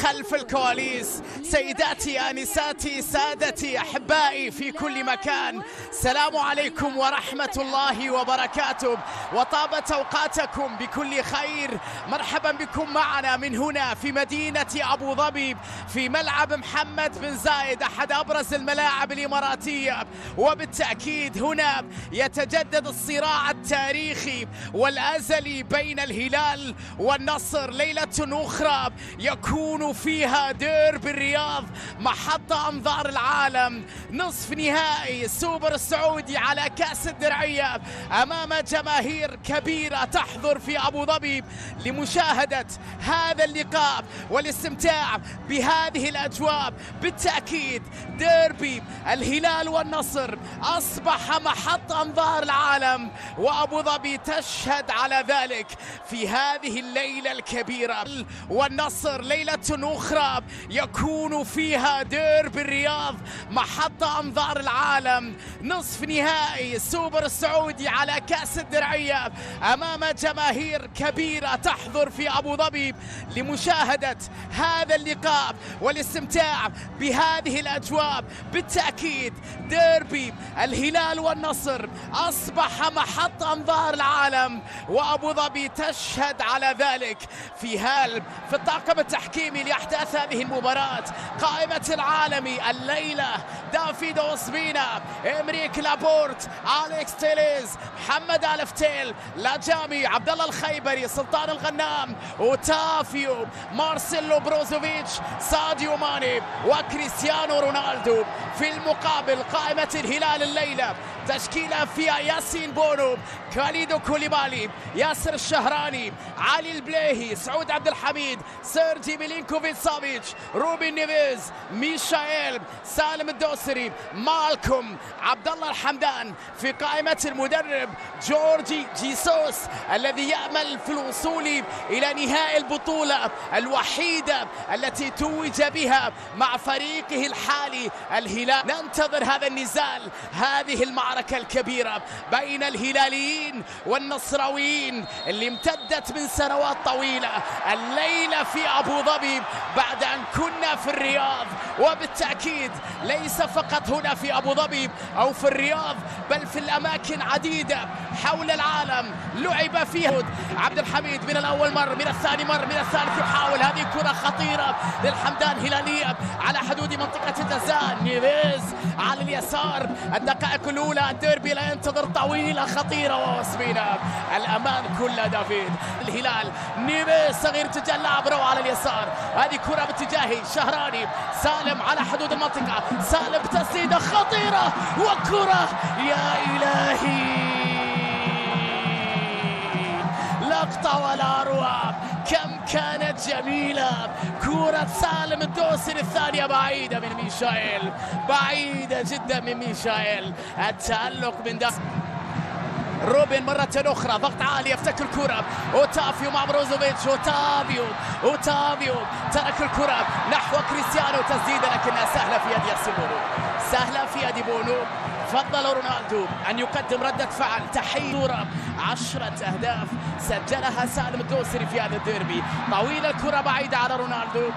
خلف الكواليس. سيداتي آنساتي سادتي أحبائي في كل مكان، السلام عليكم ورحمة الله وبركاته، وطابت أوقاتكم بكل خير. مرحبا بكم معنا من هنا في مدينة أبو ظبي في ملعب محمد بن زايد، أحد أبرز الملاعب الإماراتية. وبالتأكيد هنا يتجدد الصراع التاريخي والأزلي بين الهلال والنصر، ليلة أخرى يكون فيها ديربي الرياض محطة أنظار العالم، نصف نهائي السوبر السعودي على كأس الدرعية أمام جماهير كبيرة تحضر في أبو ظبي لمشاهدة هذا اللقاء والاستمتاع بهذه الأجواء. بالتأكيد ديربي الهلال والنصر أصبح محط أنظار العالم، وأبو ظبي تشهد على ذلك في هذه الليلة الكبيرة. والنصر ليلة أخرى يكون فيها ديربي الرياض محطة أنظار العالم، نصف نهائي السوبر السعودي على كأس الدرعية أمام جماهير كبيرة تحضر في أبو ظبي لمشاهدة هذا اللقاء والاستمتاع بهذه الأجواء. بالتأكيد ديربي الهلال والنصر أصبح محط أنظار العالم، وأبو ظبي تشهد على ذلك في الطاقم التحكيمي لأحداث هذه المباراة. قائمة العالمي الليلة دافيد أوسبينا، إمريك لابورت، أليكس تيليز، محمد ألفتيل، لاجامي، عبد الله الخيبري، سلطان الغنام، اوتافيو، مارسيلو بروزوفيتش، ساديو ماني وكريستيانو رونالدو. في المقابل قائمة الهلال الليلة تشكيلة فيها ياسين بونو، خاليدو كوليبالي، ياسر الشهراني، علي البليهي، سعود عبد الحميد، سيرجي ميلينكوفيتش سافيتش، روبن نيفيز، ميشائيل، سالم الدوسري، مالكوم، عبد الله الحمدان. في قائمة المدرب جورجي جيسوس الذي يأمل في الوصول إلى نهائي البطولة الوحيدة التي توج بها مع فريقه الحالي الهلال. ننتظر هذا النزال، هذه المعركة الكبيرة بين الهلاليين والنصراويين اللي امتدت من سنوات طويلة، الليلة في أبو ظبي بعد أن كنا في الرياض. وبالتأكيد ليس فقط هنا في أبو ظبي أو في الرياض، بل في الأماكن عديدة حول العالم لعب فيها. عبد الحميد من الأول مر، من الثاني مر، من الثالث يحاول. هذه كرة خطيرة للحمدان هلالية على حدود منطقة الجزاء. نيفيز على اليسار. الدقائق الأولى الديربي لا ينتظر، طويلة خطيرة ووسبينا الأمان كله دافيد الهلال. نيفيز صغير اتجاه اللاعب روعة على اليسار. هذه كرة باتجاهي شهراني، سالم على حدود المنطقة، سالم تسديدة خطيرة وكرة يا إلهي، لقطة ولا أروع. كم كانت جميلة كرة سالم الدوسري الثانية، بعيدة من ميشائيل، بعيدة جدا من ميشائيل. التألق من ده روبن مرة أخرى، ضغط عالي، يفتك الكرة، اوتافيو مع بروزوفيتش، اوتافيو ترك الكرة نحو كريستيانو، تسديدة لكنها سهلة في يد ياسين بونو، سهلة في يد بونو. فضل رونالدو أن يقدم ردة فعل. تحية 10 أهداف سجلها سالم الدوسري في هذا الديربي. طويلة الكرة بعيدة على رونالدو،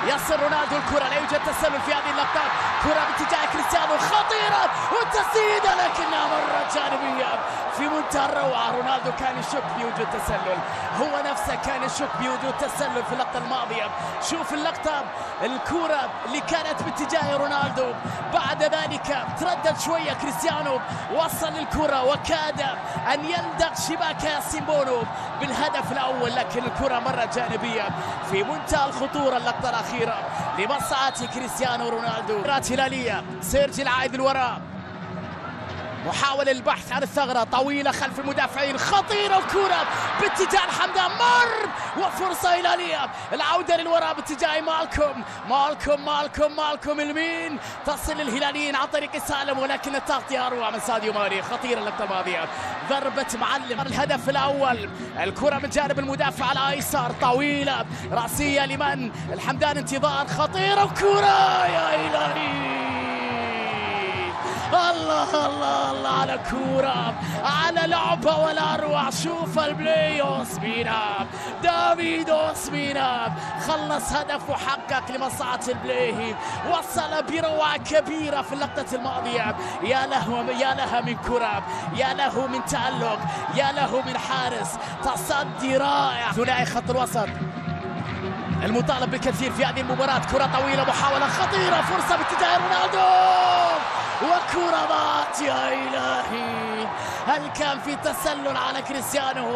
يصل رونالدو الكرة، لا يوجد تسلل في هذه اللقطات. كرة باتجاه كريستيانو خطيرة والتسديدة لكنها مرة جانبية في منتهى الروعة. رونالدو كان يشك بوجود تسلل، هو نفسه كان يشك بوجود تسلل في اللقطة الماضية. شوف اللقطة، الكرة اللي كانت باتجاه رونالدو، بعد ذلك تردد شوية كريستيانو، وصل الكرة وكاد أن يلدغ شباك ياسين بونو بالهدف الأول، لكن الكرة مرة جانبية في منتهى الخطورة. اللقطة الأخيرة لمصلحة كريستيانو رونالدو. هلالية سيرجي العايد الوراء، محاولة البحث عن الثغرة، طويلة خلف المدافعين، خطيرة الكرة باتجاه الحمدان، مر وفرصة هلالية. العودة للوراء باتجاه مالكوم اليمين، تصل الهلاليين عن طريق سالم، ولكن التغطية أروع من ساديو ماني. خطيرة اللقطة الماضية، ضربة معلم. الهدف الأول، الكرة من جانب المدافع الأيسر، طويلة رأسية لمن؟ الحمدان، انتظار، خطيرة الكرة يا إلهي. الله الله الله على كورة، على لعبة ولا أروع. شوف البلاي أوسبينا دافيد أوسمينا خلص هدف وحقق لمصلحة البلاي، وصل بروعة كبيرة في اللقطة الماضية. يا لها من كرة، يا له من تألق، يا له من حارس، تصدي رائع. ثنائي خط الوسط المطالب بالكثير في هذه المباراة. كرة طويلة، محاولة خطيرة، فرصة باتجاه رونالدو وكرة ضاعت. يا إلهي، هل كان في تسلل على كريستيانو؟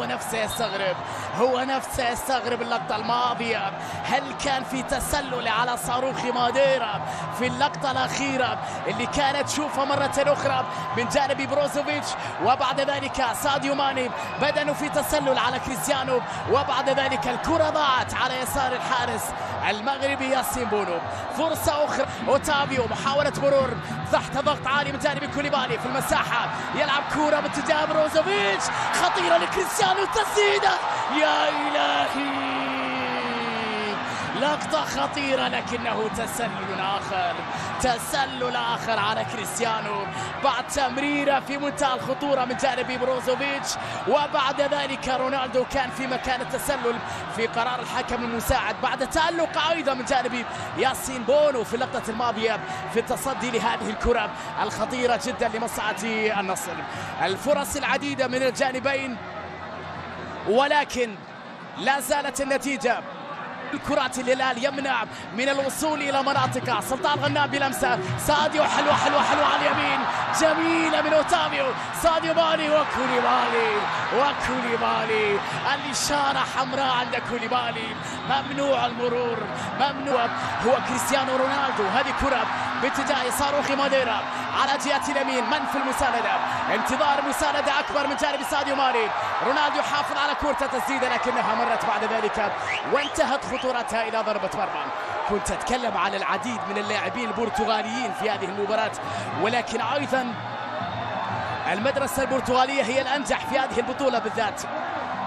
هو نفسه يستغرب اللقطة الماضية. هل كان في تسلل على صاروخ ماديرا في اللقطة الأخيرة اللي كانت تشوفها مرة أخرى من جانب بروزوفيتش؟ وبعد ذلك ساديو ماني بدأوا في تسلل على كريستيانو، وبعد ذلك الكرة ضاعت على يسار الحارس المغربي ياسين بونو. فرصة أخرى، أوتافيو محاولة مرور تحت ضغط عالي من جانب كوليبالي في المساحة، يلعب كرة باتجاه بروزوفيتش خطيرة لكريستيانو، تسديدة. يا إلهي، لقطة خطيرة لكنه تسلل آخر على كريستيانو بعد تمريرة في منتهى الخطورة من جانب بروزوفيتش، وبعد ذلك رونالدو كان في مكان التسلل في قرار الحكم المساعد بعد تألق أيضا من جانب ياسين بونو في اللقطة الماضية في التصدي لهذه الكرة الخطيرة جدا لمصلحة النصر. الفرص العديدة من الجانبين، ولكن لا زالت النتيجة الكرات. الهلال يمنع من الوصول إلى مناطقه. سلطان غنام بلمسة، ساديو حلوة على اليمين، جميلة من أوتافيو، ساديو ماني وكوليبالي الإشارة حمراء عند كوليبالي، ممنوع المرور، ممنوع. هو كريستيانو رونالدو، هذه كرة باتجاه صاروخ ماديرا على جهة اليمين، من في المساندة؟ انتظار مساندة أكبر من جانب ساديو ماني. رونالدو يحافظ على كرة تسديدة لكنها مرت بعد ذلك وانتهت خطورتها إلى ضربة مرمى. كنت أتكلم عن العديد من اللاعبين البرتغاليين في هذه المباراة، ولكن أيضا المدرسة البرتغالية هي الأنجح في هذه البطولة بالذات.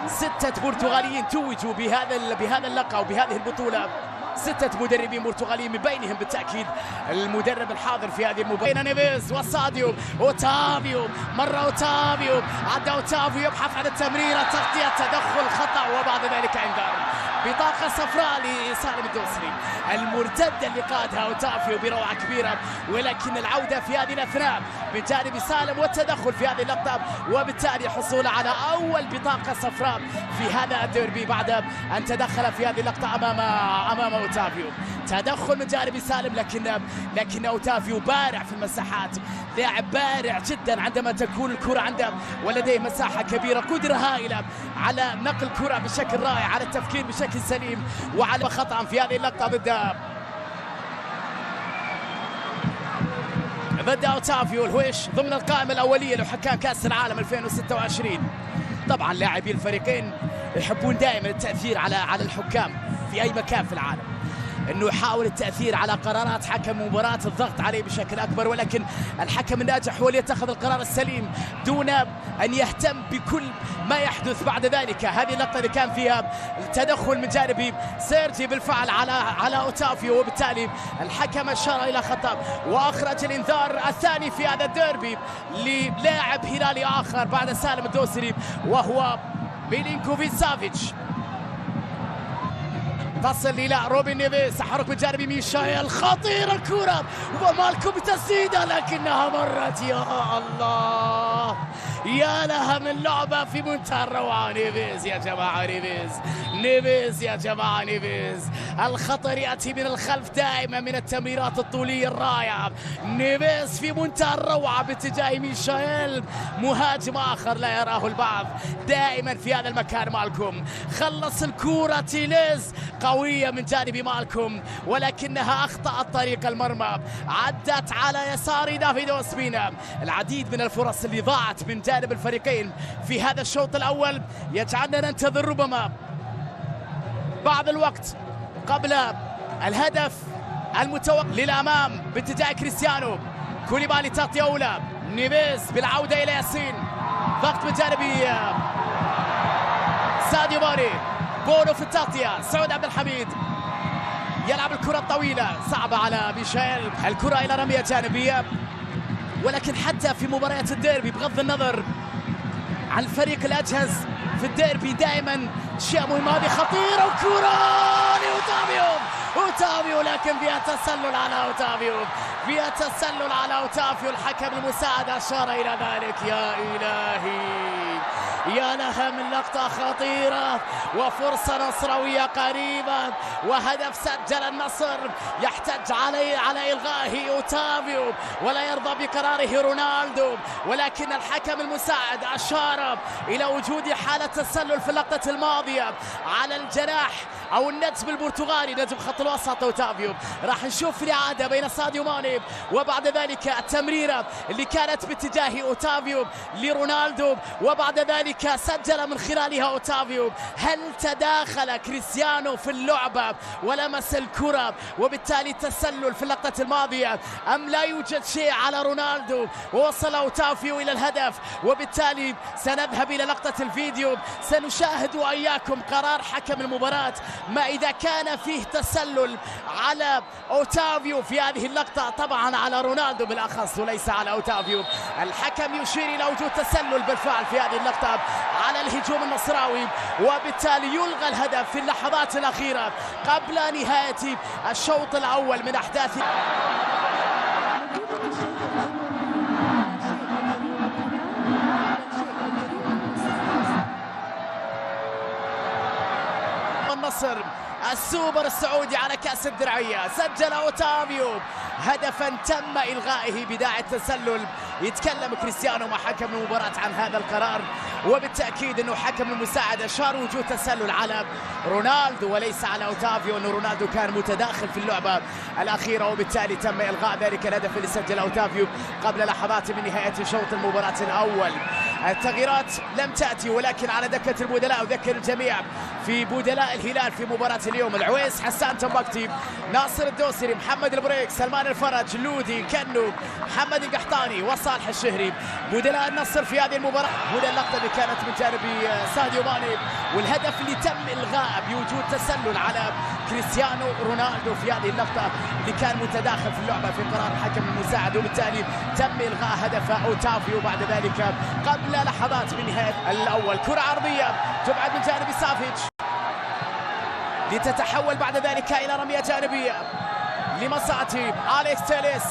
6 برتغاليين توجوا بهذا اللقب وبهذه البطولة، 6 مدربين برتغاليين من بينهم بالتأكيد المدرب الحاضر في هذه المباراة. نيفيز وساديو، أوتافيو، مرة أوتافيو، عدى أوتافيو يبحث عن التمريرة، تغطية، تدخل خطأ، وبعد ذلك انذار. بطاقة صفراء لسالم الدوسري. المرتدة اللي قادها أوتافيو بروعة كبيرة، ولكن العودة في هذه الأثناء من جانب سالم والتدخل في هذه اللقطة، وبالتالي حصول على أول بطاقة صفراء في هذا الديربي بعد أن تدخل في هذه اللقطة أمام أوتافيو. تدخل من جانب سالم، لكن أوتافيو بارع في المساحات، لاعب بارع جدا عندما تكون الكرة عنده ولديه مساحة كبيرة، قدرة هائلة على نقل الكرة بشكل رائع، على التفكير بشكل سليم، وعلى خطأ في هذه اللقطة ضد أوتافيو الهويش ضمن القائمة الأولية لحكام كأس العالم 2026. طبعا لاعبي الفريقين يحبون دائما التأثير على الحكام في أي مكان في العالم، انه يحاول التأثير على قرارات حكم مباراة، الضغط عليه بشكل اكبر، ولكن الحكم الناجح هو اللي يتخذ القرار السليم دون ان يهتم بكل ما يحدث بعد ذلك. هذه اللقطة اللي كان فيها التدخل من جانب سيرجي بالفعل على أوتافيو، وبالتالي الحكم اشار الى خطأ واخرج الانذار الثاني في هذا الديربي للاعب هلالي اخر بعد سالم الدوسري، وهو ميلينكوفيتش سافيتش. تصل إلى روبن نيفيز، تحرك من جانب ميشايل، خطيرة الكرة ومالكم بتسديدة لكنها مرت. يا الله، يا لها من لعبة في منتهى الروعة. نيفيز يا جماعة، نيفيز يا جماعة، نيفيز. الخطر يأتي من الخلف دائما من التمريرات الطولية الرائعة. نيفيز في منتهى الروعة باتجاه ميشايل، مهاجم آخر لا يراه البعض دائما في هذا المكان. مالكم خلص الكرة، تيليز قوية من جانب مالكم، ولكنها أخطأت طريق المرمى، عدت على يسار دافيد أوسمينا. العديد من الفرص اللي ضاعت من جانب الفريقين في هذا الشوط الأول يجعلنا ننتظر ربما بعض الوقت قبل الهدف المتوقع للأمام باتجاه كريستيانو. كوليبالي تغطية أولى، نيفيز بالعودة إلى ياسين، ضغط من جانب ساديو ماني، بونو في التغطية، سعود عبد الحميد يلعب الكرة الطويلة صعبة على ميشيل، الكرة إلى رمية جانبية. ولكن حتى في مباريات الديربي بغض النظر عن الفريق الأجهز في الديربي دائما أشياء مهمة، هذه خطيرة وكرة أوتافيو، لكن فيها تسلل على أوتافيو، الحكم المساعد أشار إلى ذلك. يا إلهي، يا لها من لقطة خطيرة وفرصة نصراوية قريبة وهدف سجل النصر. يحتج على إلغائه أوتافيو ولا يرضى بقراره رونالدو، ولكن الحكم المساعد أشار إلى وجود حالة تسلل في اللقطة الماضية على الجناح أو النجم البرتغالي نجم خط الوسط أوتافيو. راح نشوف الإعادة بين ساديو ماني وبعد ذلك التمريرة اللي كانت باتجاه أوتافيو لرونالدو وبعد ذلك سجل من خلالها أوتافيو. هل تداخل كريستيانو في اللعبة ولمس الكرة وبالتالي تسلل في اللقطة الماضية، أم لا يوجد شيء على رونالدو ووصل أوتافيو إلى الهدف؟ وبالتالي سنذهب إلى لقطة الفيديو، سنشاهد وإياكم قرار حكم المباراة ما إذا كان فيه تسلل على أوتافيو في هذه اللقطة، طبعا على رونالدو بالأخص وليس على أوتافيو. الحكم يشير إلى وجود تسلل بالفعل في هذه اللقطة على الهجوم النصراوي، وبالتالي يلغى الهدف في اللحظات الأخيرة قبل نهاية الشوط الأول من أحداث النصر. السوبر السعودي على كأس الدرعية، سجل أوتافيو هدفا تم إلغائه بداعي التسلل. يتكلم كريستيانو مع حكم المباراة عن هذا القرار، وبالتأكيد أنه حكم المساعد أشار وجود تسلل على رونالدو وليس على أوتافيو، أنه رونالدو كان متداخل في اللعبة الأخيرة وبالتالي تم إلغاء ذلك الهدف اللي سجل أوتافيو قبل لحظات من نهاية شوط المباراة الأول. التغييرات لم تأتي ولكن على دكة البدلاء، أذكر الجميع في بدلاء الهلال في مباراة اليوم: العويس، حسان تنبكتي، ناصر الدوسري، محمد البريك، سلمان الفرج، لودي، كنو، محمد القحطاني وصالح الشهري. بدلاء النصر في هذه المباراة. هنا اللقطة اللي كانت من جانب ساديو ماني والهدف اللي تم إلغاء بوجود تسلل على كريستيانو رونالدو في هذه اللقطة اللي كان متداخل في اللعبة في قرار الحكم المساعد، وبالتالي تم إلغاء هدف أوتافيو بعد ذلك قبل لحظات من نهاية الأول. كرة عرضية تبعد من جانب سافيتش لتتحول بعد ذلك إلى رمية جانبية لمصاتي أليكس تيليس.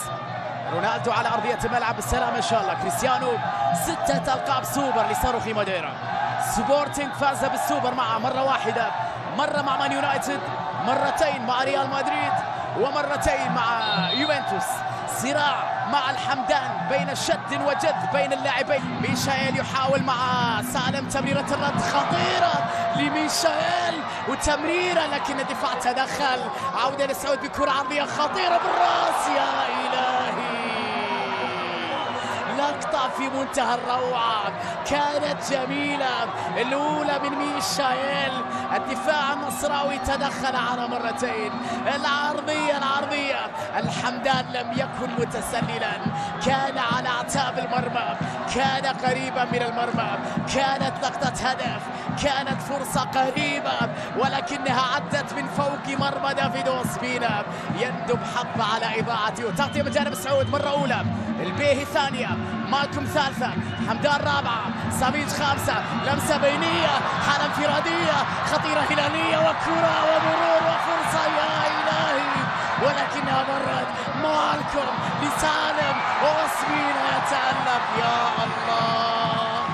رونالدو على أرضية الملعب، السلام إن شاء الله. كريستيانو 6 ألقاب سوبر لصاروخي ماديرا. سبورتينغ فاز بالسوبر معه مرة واحدة، مرة مع مان يونايتد، مرتين مع ريال مدريد، ومرتين مع يوفنتوس. صراع مع الحمدان بين شد وجذب بين اللاعبين. ميشائيل يحاول مع سالم، تمريرة الرد خطيرة لميشائيل وتمريرة لكن الدفاع تدخل. عودة لسعود بكرة عرضية خطيرة بالراس. يا إلهي، لقطة في منتهى الروعة، كانت جميلة. الأولى من ميشائيل، الدفاع النصراوي تدخل على مرتين. العرضية الحمدان لم يكن متسللا، كان على أعتاب المرمى، كان قريبا من المرمى، كانت لقطة هدف، كانت فرصة قريبة ولكنها عدت من فوق مرمى دافيد أوسبينا. يندب حظ على إضاعته. تغطية من جانب سعود مرة أولى، البيهي ثانية، مالكم ثالثة، حمدان رابعة، سافيتش خامسة. لمسة بينية، حالة انفرادية خطيرة هلالية وكرة ومرور وفرصة. يا إلهي، ولكنها مرت مالكم لسالم وأوسبينا يتألق. يا الله،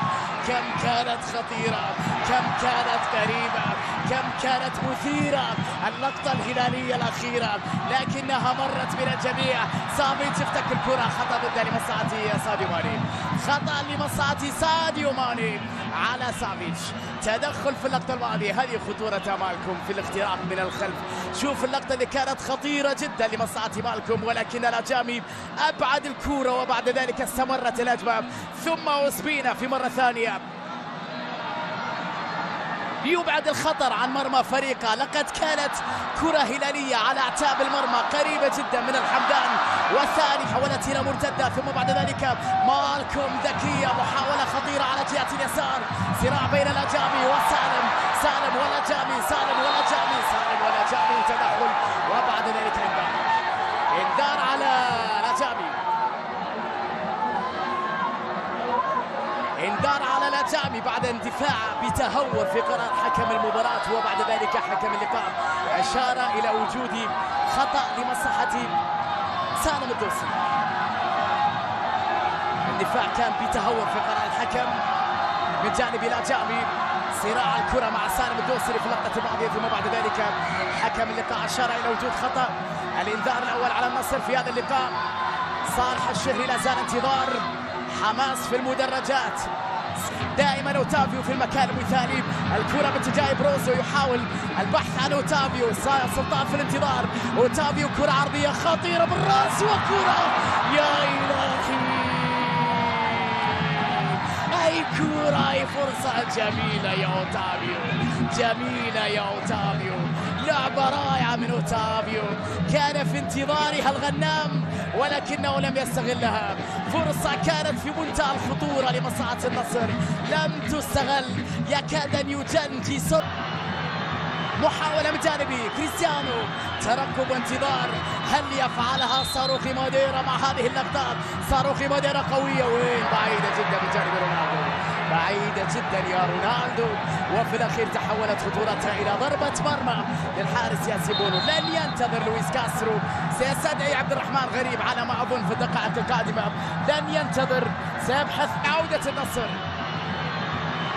كم كانت خطيرة، كم كانت قريبة، كم كانت مثيرة اللقطة الهلالية الأخيرة، لكنها مرت من الجميع. سافيتش يفتك الكرة، خطأ ضد لمصلحة ساديو ماني، خطأ لمصلحة ساديو ماني على سافيتش. تدخل في اللقطة الماضية، هذه خطورة مالكم في الاختراق من الخلف. شوف اللقطة اللي كانت خطيرة جدا لمصلحة مالكم ولكن الأجامي أبعد الكرة وبعد ذلك استمرت الهجمة. ثم أوسبينا في مرة ثانية يبعد الخطر عن مرمى فريقه. لقد كانت كرة هلالية على أعتاب المرمى قريبة جدا من الحمدان، والثاني حولت إلى مرتدة. ثم بعد ذلك مالكم ذكية، محاولة خطيرة على جهة اليسار، صراع بين الأجامي وسالم، سالم ولا جامي، سالم ولا جامي، سالم ولا جامي، وتدخل وبعد ذلك انذار على الأجامي، انذار على الأجامي بعد اندفاع بتهور في قرار حكم المباراة، وبعد ذلك حكم اللقاء أشار إلى وجود خطأ لمصلحة سالم الدوسري. اندفاع كان بتهور في قرار الحكم من جانب الأجامي، صراع الكرة مع سالم الدوسري في اللقطة الماضية، ثم بعد ذلك حكم اللقاء أشار إلى وجود خطأ. الإنذار الأول على النصر في هذا اللقاء. صالح الشهري لا زال انتظار، حماس في المدرجات دائما. أوتافيو في المكان المثالي، الكرة باتجاه بروزو، يحاول البحث عن أوتافيو. سلطان في الانتظار، أوتافيو كرة عرضية خطيرة بالراس، وكرة يا إلهي، أي كرة، أي فرصة جميلة يا أوتافيو، جميلة يا أوتافيو، لعبة رائعة من أوتافيو، كان في انتظارها الغنام ولكنه لم يستغلها. فرصة كانت في منتهى الخطورة لمصلحة النصر، لم تستغل، يكاد أن يجنجي. محاولة من جانبي كريستيانو، ترقب وانتظار، هل يفعلها صاروخي موديرا مع هذه اللقطات؟ صاروخي موديرا قوية، وين بعيدة جدا من جانب رونالدو، بعيدة جدا يا رونالدو، وفي الأخير تحولت خطورتها إلى ضربة مرمى للحارس ياسين بونو. لن ينتظر لويس كاسترو، سيستدعي عبد الرحمن غريب على ما أظن في الدقائق القادمة، لن ينتظر، سيبحث عودة النصر.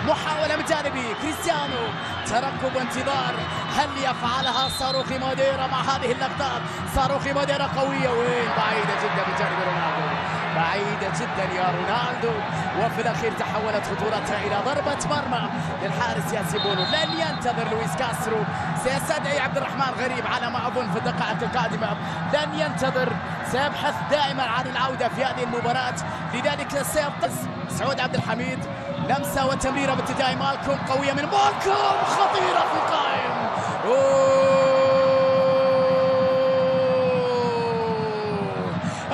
محاولة من جانبي كريستيانو، ترقب وانتظار، هل يفعلها صاروخي موديرا مع هذه اللقطات؟ صاروخي موديرا قوية، وين بعيدة جدا من جانب رونالدو، بعيدة جدا يا رونالدو، وفي الأخير تحولت خطورتها إلى ضربة مرمى للحارس ياسين بونو. لن ينتظر لويس كاسترو، سيستدعي عبد الرحمن غريب على ما أظن في الدقائق القادمة، لن ينتظر، سيبحث دائما عن العودة في هذه المباراة، لذلك سيبقى سعود عبد الحميد. لمسة وتمريرة باتجاه مالكوم، قوية من مالكوم، خطيرة في القائم.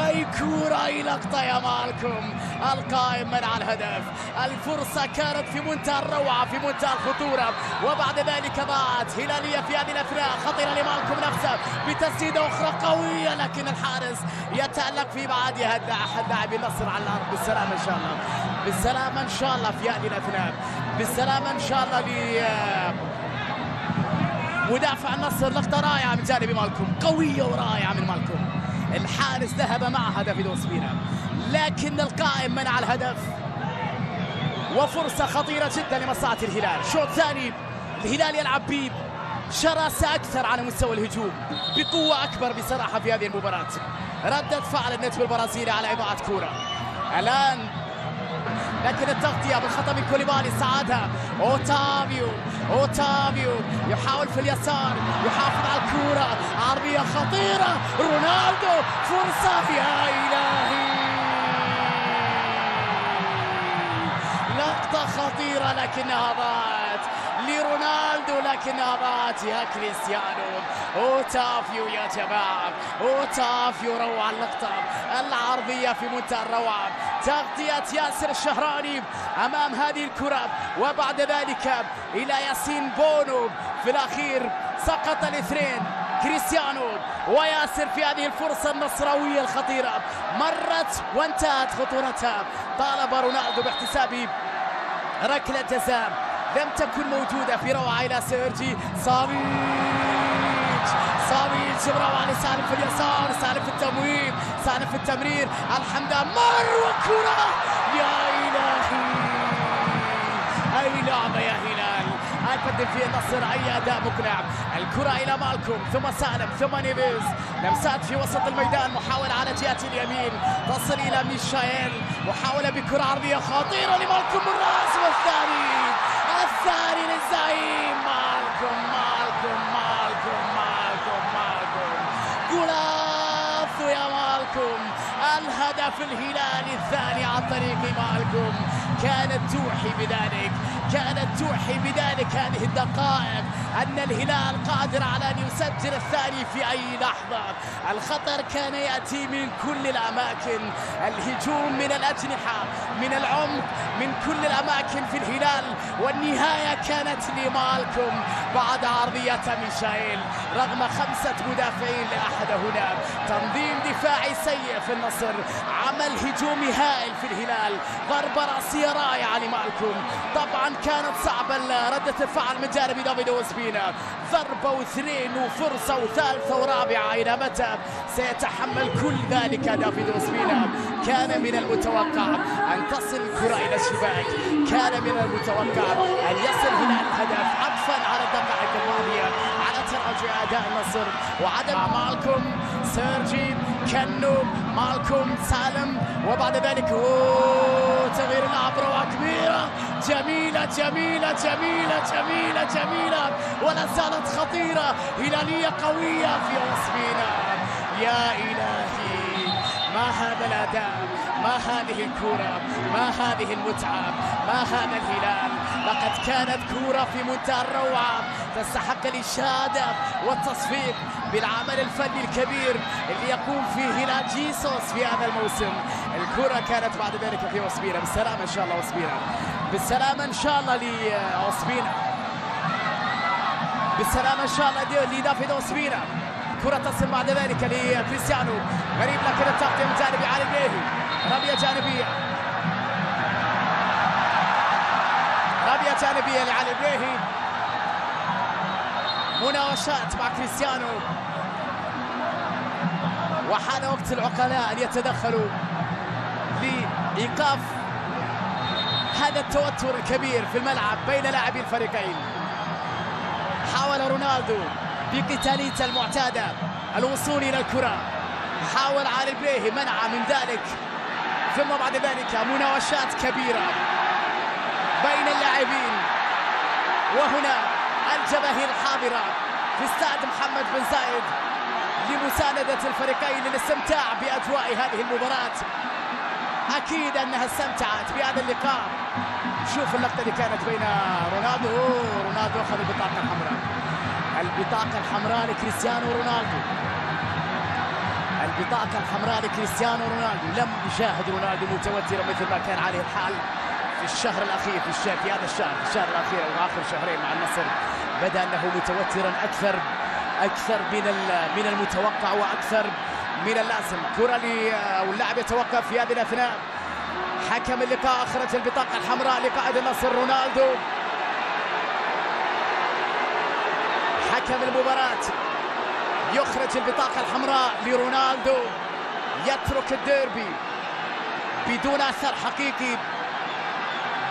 أي كورة، أي لقطة يا مالكوم، القائم منع الهدف. الفرصة كانت في منتهى الروعة، في منتهى الخطورة، وبعد ذلك ضاعت هلالية في هذه الأثناء. خطيرة لمالكوم نفسه بتسديدة أخرى قوية، لكن الحارس يتألق في بعدها أحد لاعبي النصر على الأرض. بالسلامة إن شاء الله، بالسلامة إن شاء الله في هذه الأثناء، بالسلامة إن شاء الله لمدافع النصر. لقطة رائعة من جانب مالكوم، قوية ورائعة من مالكوم. الحارس ذهب معها دافيد أوسبينا، لكن القائم منع الهدف، وفرصة خطيرة جدا لمصلحة الهلال. شوط ثاني، الهلال يلعب بشراسة أكثر على مستوى الهجوم، بقوة أكبر بصراحة في هذه المباراة. ردة فعل النجم البرازيلي على إضاعة كرة الآن، لكن التغطية بالخطأ من كوليبالي ساعدها أوتافيو. أوتافيو يحاول في اليسار، يحافظ على الكرة، عرضية خطيرة، رونالدو، فرصة، يا إلهي، لقطة خطيرة لكنها ضاعت لرونالدو، لكنها ضاعت يا كريستيانو. أوتافيو يا جماعة، أوتافيو، روعة اللقطة، العرضية في منتهى الروعة، تغطية ياسر الشهراني أمام هذه الكرة، وبعد ذلك إلى ياسين بونو. في الأخير سقط الاثنين، كريستيانو وياسر، في هذه الفرصة النصراوية الخطيرة، مرت وانتهت خطورتها. طالب رونالدو باحتساب ركلة جزاء لم تكن موجودة في روعة إلى سيرجي صاميج. صاميج روعة لسالم في اليسار، سالم في التمويل، سالم في التمرير، الحمدان مر، وكرة، يا إلهي، أي لعبة يا هلال، يقدم فيه النصر أي أداء مقنع. الكرة إلى مالكوم، ثم سالم، ثم نيفيز، لمسات في وسط الميدان، محاولة على جهة اليمين تصل إلى ميشايل، محاولة بكرة عرضية خطيرة لمالكوم بالرأس، والثاني للزعيم مالكوم. جولاثو يا مالكوم، الهدف الهلالي الثاني عن طريق مالكوم. كانت توحي بذلك هذه الدقائق أن الهلال قادر على أن يسجل الثاني في أي لحظة. الخطر كان يأتي من كل الأماكن، الهجوم من الأجنحة، من العمق، من كل الأماكن في الهلال، والنهاية كانت لمالكوم بعد عرضية ميشايل. رغم 5 مدافعين لا أحد هنا، تنظيم دفاعي سيء في النصر، عمل هجومي هائل في الهلال، ضربة رأسية رائعة لمالكم. طبعا كانت صعبة ردة الفعل من جانب دافيد أوسبينا، ضربة واثنين وفرصة وثالثة ورابعة، إلى متى سيتحمل كل ذلك دافيد أوسبينا؟ كان من المتوقع أن تصل الكرة إلى الشباك، كان من المتوقع أن يصل هنا الهدف عطفا على الدقائق الماضية، على تراجع أداء النصر وعدم مالكم سيرجي كنو مالكم سالم، وبعد ذلك تغيير اللعب، روعة كبيرة جميلة جميلة جميلة جميلة جميلة، ولا زالت خطيرة، هلالية قوية في أوسبينا. يا إلهي، ما هذا الأداء، ما هذه الكرة، ما هذه المتعة، ما هذا الهلال. لقد كانت كرة في منتهى الروعة، تستحق الإشادة والتصفيق بالعمل الفني الكبير اللي يقوم فيه هلال جيسوس في هذا الموسم. الكرة كانت بعد ذلك في أوسبينا. بالسلامة إن شاء الله أوسبينا، بالسلامة إن شاء الله لأوسبينا، بالسلامة إن شاء الله لدافيد أوسبينا. كرة تصل بعد ذلك لكريستيانو، غريب لكن التغطية من جانب علي البيهي، رمية جانبية، رمية جانبية لعلي البيهي، مناوشات مع كريستيانو، وحان وقت العقلاء أن يتدخلوا لإيقاف هذا التوتر الكبير في الملعب بين لاعبي الفريقين. حاول رونالدو بقتاليته المعتادة الوصول إلى الكرة، حاول علي البيهي منع من ذلك، ثم بعد ذلك مناوشات كبيرة بين اللاعبين. وهنا الجماهير الحاضرة في استاد محمد بن زايد لمساندة الفريقين للاستمتاع بأجواء هذه المباراة. أكيد أنها استمتعت بهذا اللقاء. شوف اللقطة اللي كانت بين رونالدو، رونالدو أخذ البطاقة الحمراء، البطاقة الحمراء لكريستيانو رونالدو، البطاقة الحمراء لكريستيانو رونالدو. لم يشاهد رونالدو متوترا مثل ما كان عليه الحال في الشهر الأخير، في هذا الشهر، في الشهر الأخير وآخر شهرين مع النصر، بدأ أنه متوترا أكثر من المتوقع وأكثر من اللازم. كرة واللاعب يتوقف في هذه الأثناء. حكم اللقاء أخرج البطاقة الحمراء لقائد النصر رونالدو. حكم المباراة يخرج البطاقة الحمراء لرونالدو، يترك الديربي بدون أثر حقيقي،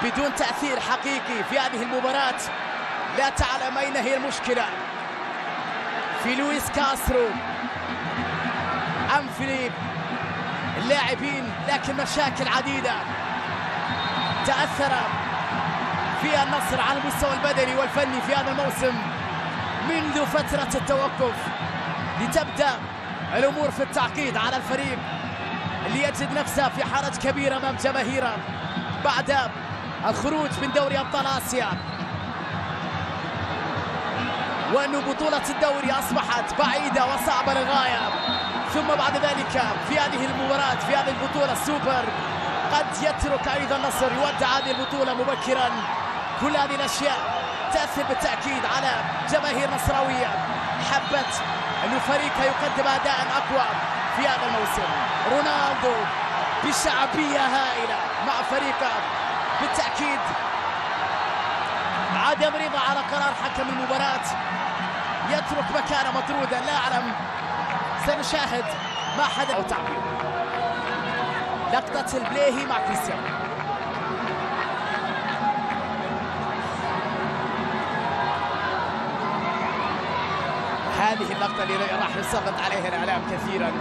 بدون تأثير حقيقي في هذه المباراة. لا تعلم أين هي المشكلة، في لويس كاسترو أم في اللاعبين، لكن مشاكل عديدة تأثر فيها النصر على المستوى البدني والفني في هذا الموسم منذ فترة التوقف، لتبدأ الأمور في التعقيد على الفريق اللي يجد نفسه في حرج كبير أمام جماهيره بعد الخروج من دوري أبطال آسيا، وأن بطولة الدوري أصبحت بعيدة وصعبة للغاية. ثم بعد ذلك في هذه المباراة، في هذه البطولة السوبر، قد يترك أيضا النصر يودع هذه البطولة مبكرا. كل هذه الأشياء تأثر بالتأكيد على جماهير نصراوية حبت أن فريقها يقدم أداء أقوى في هذا الموسم. رونالدو بشعبية هائلة مع فريقه، بالتأكيد عدم رضا على قرار حكم المباراة، يترك مكانه مطرودا. لا أعلم، سنشاهد ما حدث أو تعبير. لقطة البليهي مع كريستيانو، هذه اللقطة اللي راح يسقط عليها الإعلام كثيرا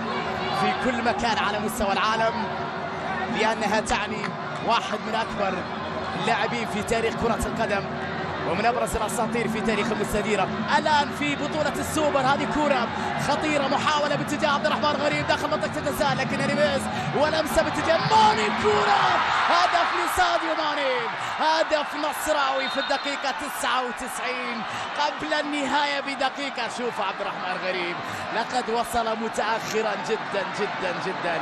في كل مكان على مستوى العالم، لأنها تعني واحد من أكبر اللاعبين في تاريخ كرة القدم ومن أبرز الأساطير في تاريخ المستديرة. الآن في بطولة السوبر، هذه كرة خطيرة، محاولة باتجاه عبد الرحمن غريب داخل منطقة الجزاء، لكن ريميز ولمسة باتجاه ماني، كرة هدف لساديو ماني، هدف نصراوي في الدقيقة 99 قبل النهاية بدقيقة. شوف عبد الرحمن غريب لقد وصل متأخرا جدا جدا جدا.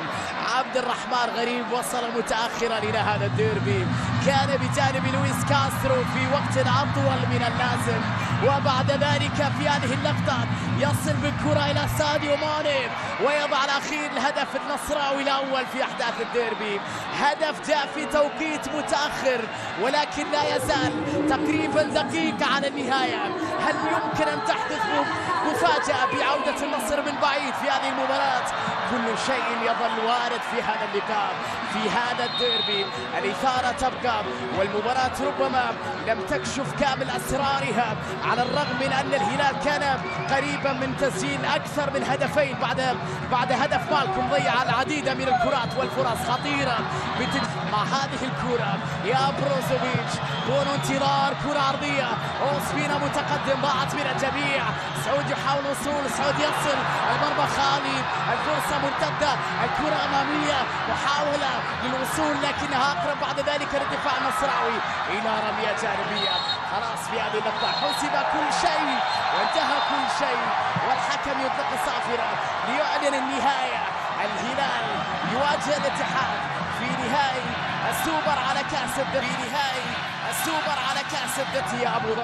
عبد الرحمن غريب وصل متأخرا إلى هذا الديربي، كان بجانب لويس كاسترو في وقت أطول من اللازم، وبعد ذلك في هذه اللقطة يصل بالكرة إلى ساديو ماني ويضع الأخير الهدف النصراوي الأول في أحداث الديربي. هدف جاء في توقيت متأخر ولكن لا يزال تقريبا دقيقة على النهاية. هل يمكن أن تحدث مفاجأة بعودة النصر من بعيد في هذه المباراة؟ كل شيء يظل وارد في هذا اللقاء، في هذا الديربي. الإثارة تبقى والمباراة ربما لم تكشف كامل أسرارها، على الرغم من أن الهلال كان قريبا من تسجيل أكثر من هدفين بعد هدف مالكم ضيع العديد من الكرات والفرص خطيرة. مع هذه الكرة يا بروزوفيتش دون انتظار كرة عرضية، أوسبينا متقدم ضاعت من الجميع. سعود يحاول الوصول، سعود يصل المرمى خالي، الفرصة ممتدة، الكرة أمامية، محاولة للوصول لكنها أقرب بعد ذلك للدفاع النصراوي إلى رمية جانبية. خلاص في هذه اللقطة حسب كل شيء وانتهى كل شيء، والحكم يطلق الصافرة ليعلن النهاية. الهلال يواجه الاتحاد في نهائي السوبر على كأس الدوري، يا أبو ظبي.